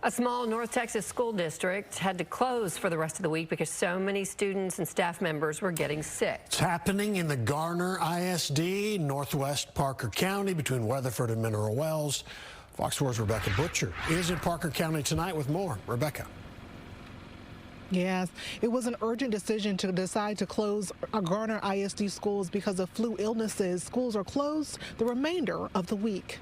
A small North Texas school district had to close for the rest of the week because so many students and staff members were getting sick. It's happening in the Garner ISD, northwest Parker County, between Weatherford and Mineral Wells. Fox 4's Rebecca Butcher is in Parker County tonight with more. Rebecca. Yes, it was an urgent decision to decide to close Garner ISD schools because of flu illnesses. Schools are closed the remainder of the week.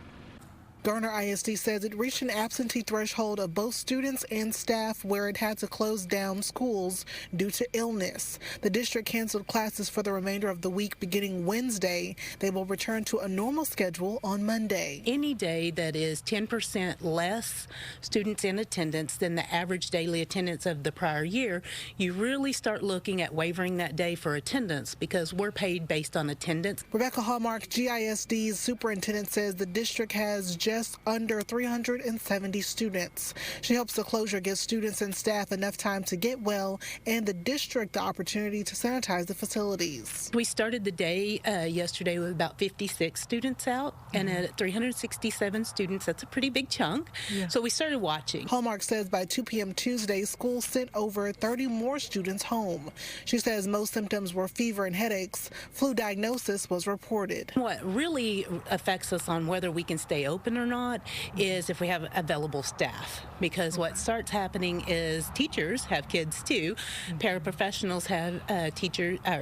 Garner ISD says it reached an absentee threshold of both students and staff where it had to close down schools due to illness. The district canceled classes for the remainder of the week beginning Wednesday. They will return to a normal schedule on Monday. Any day that is 10% less students in attendance than the average daily attendance of the prior year, you really start looking at waiving that day for attendance because we're paid based on attendance. Rebecca Hallmark, GISD's superintendent, says the district has just under 370 students. She hopes the closure gives students and staff enough time to get well and the district the opportunity to sanitize the facilities. We started the day yesterday with about 56 students out, and at 367 students, that's a pretty big chunk. Yeah. So we started watching. Hallmark says by 2 p.m. Tuesday, schools sent over 30 more students home. She says most symptoms were fever and headaches. Flu diagnosis was reported. What really affects us on whether we can stay open or not is if we have available staff, because what starts happening is teachers have kids too, paraprofessionals have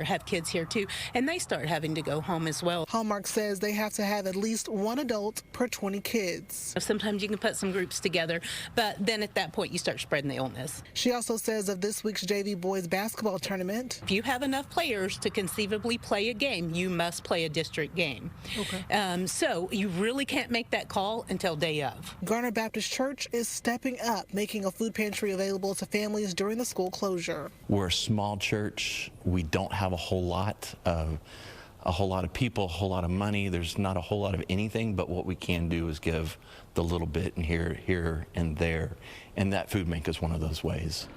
have kids here too, and they start having to go home as well. Hallmark says they have to have at least one adult per 20 kids. Sometimes you can put some groups together, but then at that point you start spreading the illness. She also says of this week's JV boys basketball tournament, if you have enough players to conceivably play a game, you must play a district game. Okay. So you really can't make that call until day of. Garner Baptist Church is stepping up, making a food pantry available to families during the school closure. We're a small church. We don't have a whole lot of people, a whole lot of money. There's not a whole lot of anything, but what we can do is give the little bit and here and there, and that food bank is one of those ways.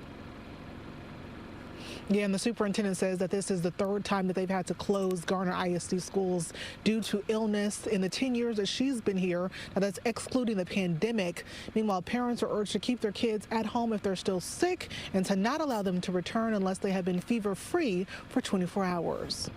Yeah, and the superintendent says that this is the third time that they've had to close Garner ISD schools due to illness in the 10 years that she's been here. Now, that's excluding the pandemic. Meanwhile, parents are urged to keep their kids at home if they're still sick and to not allow them to return unless they have been fever-free for 24 hours.